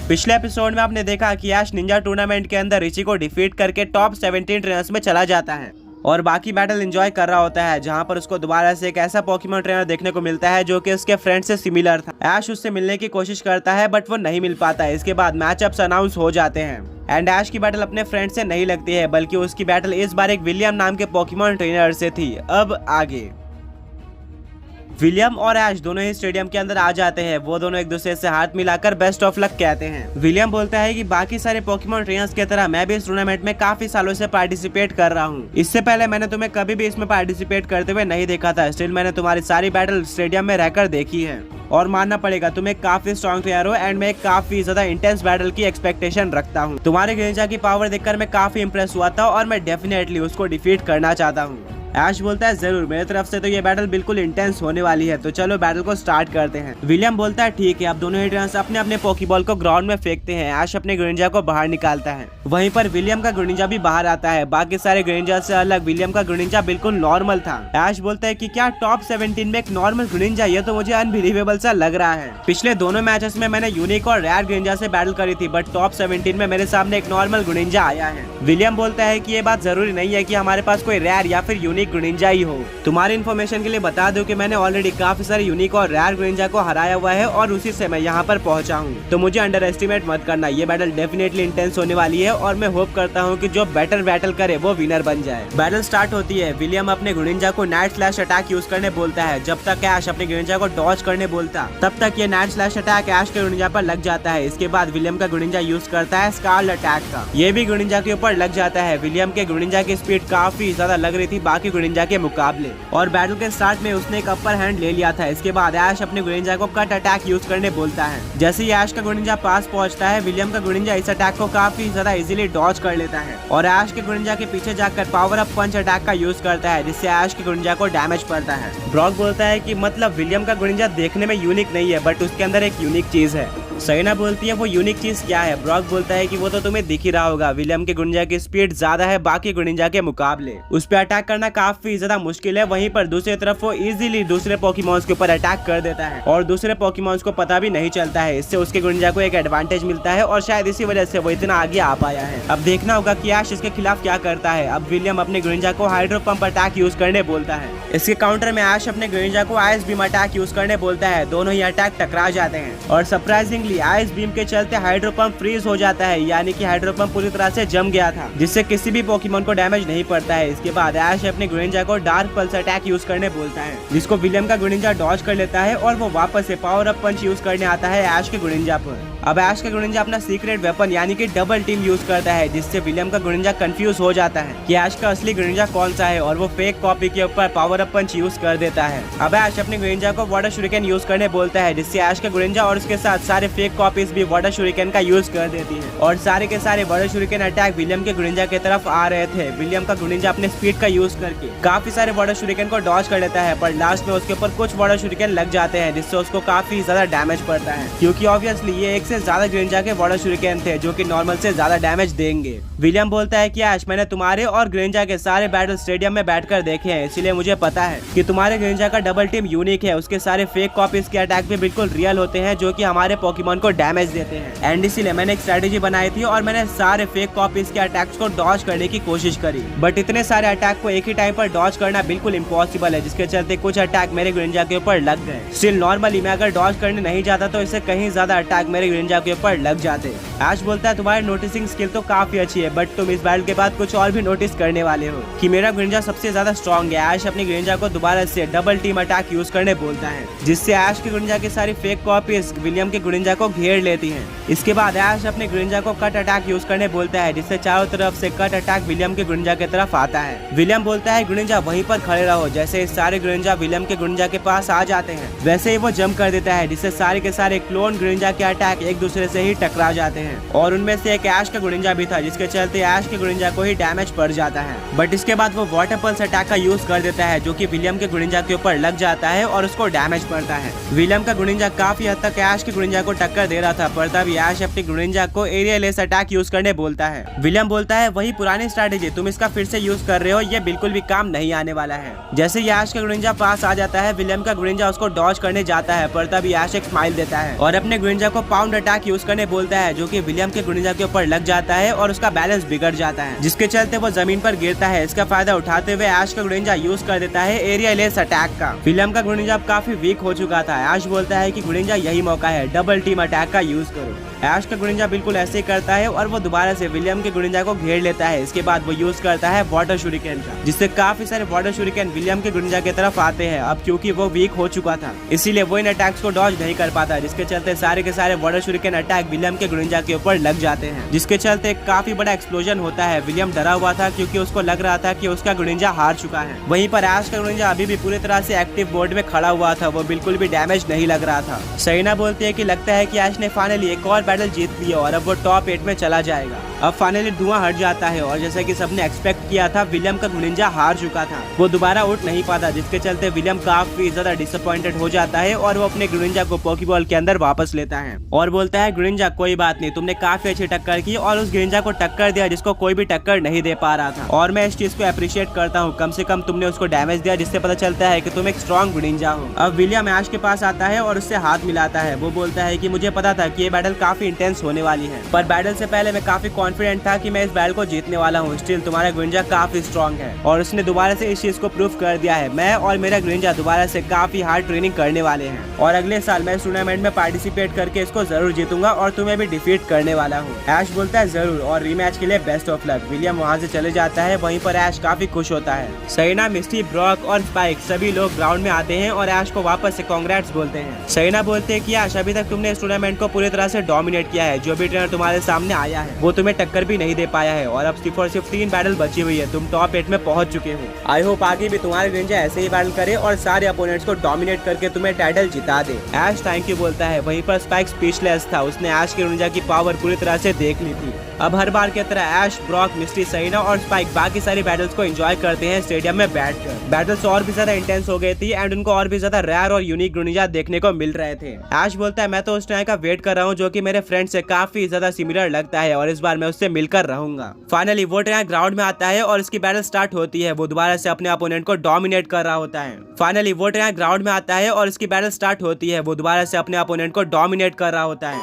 पिछले एपिसोड में आपने देखा कि ऐश निंजा टूर्नामेंट के अंदर रिची को डिफीट करके टॉप 17 ट्रेनर्स में चला जाता है और बाकी बैटल एंजॉय कर रहा होता है, जहां पर उसको दोबारा से एक ऐसा पोकेमॉन ट्रेनर देखने को मिलता है जो कि उसके फ्रेंड से सिमिलर था। ऐश उससे मिलने की कोशिश करता है बट वो नहीं मिल पाता है। इसके बाद मैचअप्स अनाउंस हो जाते हैं एंड ऐश की बैटल अपने फ्रेंड से नहीं लगती है, बल्कि उसकी बैटल इस बार एक विलियम नाम के पोकेमॉन ट्रेनर से थी। अब आगे विलियम और ऐश दोनों ही स्टेडियम के अंदर आ जाते हैं। वो दोनों एक दूसरे से हाथ मिलाकर बेस्ट ऑफ लक कहते हैं। विलियम बोलता है कि बाकी सारे पोकेमॉन ट्रेनर्स की तरह मैं भी इस टूर्नामेंट में काफी सालों से पार्टिसिपेट कर रहा हूँ। इससे पहले मैंने तुम्हें कभी भी इसमें पार्टिसिपेट करते हुए नहीं देखा था, स्टिल मैंने तुम्हारी सारी बैटल स्टेडियम में रहकर देखी है और मानना पड़ेगा तुम एक काफी स्ट्रॉन्ग प्लेयर हो एंड मैं काफी ज्यादा इंटेंस बैटल की एक्सपेक्टेशन रखता हूँ। तुम्हारे ग्रेंजा की पावर देखकर मैं काफी इंप्रेस हुआ था और मैं डेफिनेटली उसको डिफीट करना चाहता हूँ। ऐश बोलता है जरूर, मेरी तरफ से तो ये बैटल बिल्कुल इंटेंस होने वाली है, तो चलो बैटल को स्टार्ट करते हैं। विलियम बोलता है ठीक है। अब दोनों ही ट्रेनर्स अपने अपने पोकीबॉल को ग्राउंड में फेंकते हैं। ऐश अपने ग्रेंजा को बाहर निकालता है, वहीं पर विलियम का ग्रेंजा भी बाहर आता है। बाकी सारे ग्रेंजा से अलग विलियम का ग्रेंजा बिल्कुल नॉर्मल था। ऐश बोलता है कि क्या टॉप 17 में एक नॉर्मल ग्रेंजा, ये तो मुझे अनबिलीवेबल सा लग रहा है। पिछले दोनों मैचेस में मैंने यूनिक और रेयर ग्रेंजा से बैटल करी थी, बट टॉप 17 में मेरे सामने एक नॉर्मल ग्रेंजा आया है। विलियम बोलता है कि ये बात जरूरी नहीं है कि हमारे पास कोई रेयर या फिर यूनिक ग्रेंजा ही हो। तुम्हारी इन्फॉर्मेशन के लिए बता दूं कि मैंने ऑलरेडी काफी सारे यूनिक और रेयर ग्रेंजा को हराया हुआ है और उसी से मैं यहाँ पर पहुंचा हूँ, तो मुझे अंडर एस्टिमेट मत करना। ये बैटल डेफिनेटली इंटेंस होने वाली है और मैं होप करता हूँ कि जो बेटर बैटल करे वो विनर बन जाए। बैटल स्टार्ट होती है। विलियम अपने ग्रेंजा को नाइट स्लैश अटैक यूज करने बोलता है। जब तक ऐश अपने ग्रेंजा को डॉज करने बोलता तब तक ये नाइट स्लैश अटैक ऐश के ग्रेंजा पर लग जाता है। इसके बाद विलियम का ग्रेंजा यूज करता है स्कार्ल अटैक का, ये भी ग्रेंजा के ऊपर लग जाता है। विलियम के ग्रेंजा की स्पीड काफी ज्यादा लग रही थी बाकी ग्रेंजा के मुकाबले और बैटल के स्टार्ट में उसने एक अपर हैंड ले लिया था। इसके बाद ऐश अपने ग्रेंजा को कट अटैक यूज करने बोलता है। जैसे ही ऐश का ग्रेंजा पास पहुंचता है, विलियम का ग्रेंजा इस अटैक को काफी ज्यादा इजीली डॉज कर लेता है और ऐश के ग्रेंजा के पीछे जाकर पावर अप पंच अटैक का यूज करता है, जिससे ऐश के ग्रेंजा को डैमेज पड़ता है। ब्रॉक बोलता है कि मतलब विलियम का ग्रेंजा देखने में यूनिक नहीं है बट उसके अंदर एक यूनिक चीज है। सैना बोलती है वो यूनिक चीज क्या है? ब्रॉक बोलता है कि वो तो तुम्हें दिख ही रहा होगा, विलियम के ग्रेंजा की स्पीड ज्यादा है बाकी ग्रेंजा के मुकाबले, उस पर अटैक करना काफी ज्यादा मुश्किल है। वहीं पर दूसरी तरफ वो इजीली दूसरे पोकेमॉन्स के ऊपर अटैक कर देता है और दूसरे पोकेमॉन्स को पता भी नहीं चलता है। इससे उसके ग्रेंजा को एक एडवांटेज मिलता है और शायद इसी वजह से वो इतना आगे आ पाया है। अब देखना होगा कि ऐश इसके खिलाफ क्या करता है। अब विलियम अपने ग्रेंजा को हाइड्रो पंप अटैक यूज करने बोलता है। इसके काउंटर में ऐश अपने ग्रेंजा को आइस बीम अटैक यूज करने बोलता है। दोनों ही अटैक टकरा जाते हैं और सरप्राइजिंगली आइस बीम के चलते हाइड्रो पंप फ्रीज हो जाता है, यानी कि हाइड्रो पंप पूरी तरह से जम गया था, जिससे किसी भी पोकेमॉन को डैमेज नहीं पड़ता है। इसके बाद ऐश अपने ग्रेंजा को डार्क पल्स अटैक यूज करने बोलता है, जिसको विलियम का ग्रेंजा डॉज कर लेता है और वो वापस से पावर अप पंच यूज करने आता है ऐश के ग्रेंजा पर। अब ऐश का ग्रेंजा अपना सीक्रेट वेपन यानी कि डबल टीम यूज करता है, जिससे विलियम का ग्रेंजा कंफ्यूज हो जाता है कि ऐश का असली ग्रेंजा कौन सा है और वो फेक कॉपी के ऊपर पावर अप पंच यूज कर देता है। अब ऐश अपने ग्रेंजा को वाटर शुरिकेन यूज करने बोलता है, जिससे ऐश का ग्रेंजा और उसके साथ सारे फेक कॉपीज भी वाटर शुरिकेन का यूज कर देती है और सारे के सारे वाटर शुरिकेन अटैक विलियम के ग्रेंजा की तरफ आ रहे थे। विलियम का ग्रेंजा अपने स्पीड का यूज करके काफी सारे वाटर शुरिकेन को डॉज कर लेता है, पर लास्ट में उसके ऊपर कुछ वाटर शुरिकेन लग जाते हैं, जिससे उसको काफी ज्यादा डैमेज पड़ता है, क्योंकि ऑब्वियसली ये एक से ज्यादा ग्रेंजा के वाटर शुरिकेन थे जो कि नॉर्मल से ज्यादा डैमेज देंगे। विलियम बोलता है कि ऐश, मैंने तुम्हारे और ग्रेंजा के सारे बैटल स्टेडियम में बैठकर देखे हैं, इसीलिए मुझे पता है कि तुम्हारे ग्रेंजा का डबल टीम यूनिक है। उसके सारे फेक कॉपीज के अटैक भी बिल्कुल रियल होते हैं जो कि हमारे पोकेमॉन को डैमेज देते हैं एंड इसीलिए मैंने एक स्ट्रेटेजी बनाई थी और मैंने सारे फेक कॉपीज के अटैक्स को डॉज करने की कोशिश करी, बट इतने सारे अटैक को एक ही टाइम पर डॉज करना बिल्कुल इम्पॉसिबल है, जिसके चलते कुछ अटैक मेरे ग्रेंजा के ऊपर लग गए। स्टिल नॉर्मली मैं अगर डॉज करने नहीं जाता तो इससे कहीं ज्यादा अटैक मेरे ग्रेंजा के ऊपर लग जाते। ऐश बोलता है तुम्हारी नोटिसिंग स्किल तो काफी अच्छी है, बट तुम इस बैटल के बाद कुछ और भी नोटिस करने वाले हो कि मेरा ग्रेंजा सबसे ज्यादा स्ट्रॉन्ग है। ऐश अपने ग्रेंजा को दोबारा से डबल टीम अटैक यूज करने बोलता है, जिससे ऐश के ग्रेंजा की सारी फेक कॉपीज विलियम के ग्रेंजा को घेर लेती हैं। इसके बाद ऐश अपने ग्रेंजा को कट अटैक यूज करने बोलता है, जिससे चारों तरफ से कट अटैक विलियम के ग्रेंजा की तरफ आता है। विलियम बोलता है ग्रेंजा वहीं पर खड़े रहो। जैसे इस सारे ग्रेंजा विलियम के ग्रेंजा के पास आ जाते हैं, वैसे ही वो जंप कर देता है, जिससे सारे के सारे क्लोन ग्रेंजा के अटैक एक दूसरे से ही टकरा जाते हैं और उनमें से एक ऐश का ग्रेंजा भी था, जिसके चलते ऐश के ग्रेंजा को ही डैमेज पड़ जाता है। बट इसके बाद वो वाटर पल्स अटैक का यूज कर देता है, जो कि विलियम के ग्रेंजा के ऊपर लग जाता है और उसको डैमेज पड़ता है। विलियम का ग्रेंजा काफी हद तक ऐश के ग्रेंजा को टक्कर दे रहा था, पर तब ऐश अपनी ग्रेनिंजा को एरिया लेस अटैक यूज करने बोलता है। विलियम बोलता है वही पुरानी स्ट्रैटेजी, तुम इसका फिर से यूज कर रहे हो, ये बिल्कुल भी काम नहीं आने वाला है। जैसे ऐश का ग्रेनिंजा पास आ जाता है, विलियम का ग्रेनिंजा उसको डॉज करने जाता है, पर तब ऐश एक स्माइल देता है और अपने ग्रेनिंजा को पाउंड अटैक यूज करने बोलता है, जो कि विलियम के ग्रेनिंजा के ऊपर लग जाता है और उसका बैलेंस बिगड़ जाता है, जिसके चलते वो जमीन पर गिरता है। इसका फायदा उठाते हुए ऐश का ग्रेनिंजा यूज कर देता है एरिया लेस अटैक का। विलियम का ग्रेनिंजा अब काफी वीक हो चुका था। ऐश बोलता है कि ग्रेनिंजा यही मौका है, डबल टीम अटैक का यूज करो। ऐश का ग्रेनिंजा बिल्कुल ऐसे ही करता है और वो दोबारा से विलियम के ग्रेनिंजा को घेर लेता है। इसके बाद वो यूज करता है वाटर शूरिकेन का, जिससे काफी सारे वाटर शूरिकेन विलियम के ग्रेनिंजा की तरफ आते हैं। अब क्योंकि वो वीक हो चुका था, इसीलिए वो इन अटैक्स को डॉज नहीं कर पाता, जिसके चलते सारे के सारे वाटर शूरिकेन अटैक विलियम के ग्रेनिंजा के ऊपर लग जाते हैं, जिसके चलते काफी बड़ा एक्सप्लोजन होता है। विलियम डरा हुआ था क्योंकि उसको लग रहा था कि उसका ग्रेनिंजा हार चुका है। वहीं पर ऐश का ग्रेनिंजा अभी भी पूरी तरह से एक्टिव बोर्ड में खड़ा हुआ था, वो बिल्कुल भी डैमेज नहीं लग रहा था। सरीना बोलती है कि लगता है कि ऐश ने फाइनली एक और बैटल जीत लिया और अब वो टॉप 8 में चला जाएगा। अब फाइनली धुआं हट जाता है और जैसा कि सबने एक्सपेक्ट किया था, विलियम का ग्रेनिंजा हार चुका था, वो दोबारा उठ नहीं पाता, जिसके चलते विलियम काफी ज्यादा डिसअपॉइंटेड हो जाता है और वो अपने ग्रेनिंजा को पोकेबॉल के अंदर वापस लेता है और बोलता है ग्रेनिंजा कोई बात नहीं, तुमने काफी अच्छी टक्कर की और उस ग्रेनिंजा को टक्कर दिया जिसको कोई भी टक्कर नहीं दे पा रहा था, और मैं इस चीज को अप्रिशिएट करता हूँ। कम से कम तुमने उसको डैमेज दिया, जिससे पता चलता है कि तुम एक स्ट्रॉन्ग ग्रेनिंजा हो। अब विलियम ऐश के पास आता है और उससे हाथ मिलाता है। वो बोलता है कि मुझे पता था कि ये बैटल काफी इंटेंस होने वाली है, पर बैटल से पहले मैं काफी कॉन्फिडेंट था कि मैं इस बैटल को जीतने वाला हूँ। स्टिल तुम्हारा ग्रेनिंजा काफी स्ट्रॉन्ग है और उसने दोबारा से इस चीज को प्रूव कर दिया है। मैं और मेरा ग्रेनिंजा दोबारा से काफी हार्ड ट्रेनिंग करने वाले हैं और अगले साल मैं इस टूर्नामेंट में पार्टिसिपेट करके इसको जरूर जीतूंगा और तुम्हें भी डिफीट करने वाला हूँ। ऐश बोलता है जरूर और रीमैच के लिए बेस्ट ऑफ लक। विलियम वहाँ से चले जाता है। वहीं पर ऐश काफी खुश होता है। सरीना, मिस्टी, ब्रॉक और स्पाइक सभी लोग ग्राउंड में आते हैं और ऐश को वापस से कांग्रेट्स बोलते हैं। सरीना बोलते हैं कि ऐश अभी तक तुमने इस टूर्नामेंट को पूरी तरह से डोमिनेट किया है। जो भी ट्रेनर तुम्हारे सामने आया है वो तुम्हें टक्कर भी नहीं दे पाया है और अब सिर्फ और सिर्फ 3 बैटल बची हुई है। तुम टॉप 8 में पहुंच चुके हो। आई होप आगे भी तुम्हारे ग्रेनिंजा ऐसे ही बैटल करे और सारे अपोनेंट्स को डोमिनेट करके तुम्हें टाइटल जिता दे। ऐश थैंक यू बोलता है। वहीं पर स्पाइक स्पीचलेस था, उसने ऐश के ग्रेनिंजा की पावर पूरी तरह से देख ली थी। अब हर बार की तरह ऐश, ब्रॉक, मिस्टी, सरीना और स्पाइक बाकी सारी बैटल्स को एंजॉय करते हैं स्टेडियम में बैठकर। बैटल्स और भी ज्यादा इंटेंस हो गई थी एंड उनको और भी ज्यादा रेयर और यूनिक ग्रेनिंजा देखने को मिल रहे थे। ऐश बोलता है मैं तो उस टाइम का वेट कर रहा हूँ जो कि मेरे फ्रेंड से काफी ज्यादा सिमिलर लगता है और इस बार मैं उससे मिलकर रहूंगा। फाइनली वो ट्रेनर ग्राउंड में आता है और इसकी बैटल स्टार्ट होती है। वो दोबारा से अपने अपोनेंट को डोमिनेट कर रहा होता है। फाइनली वो ट्रेनर ग्राउंड में आता है और इसकी बैटल स्टार्ट होती है। वो दोबारा से अपने अपोनेंट को डोमिनेट कर रहा होता है।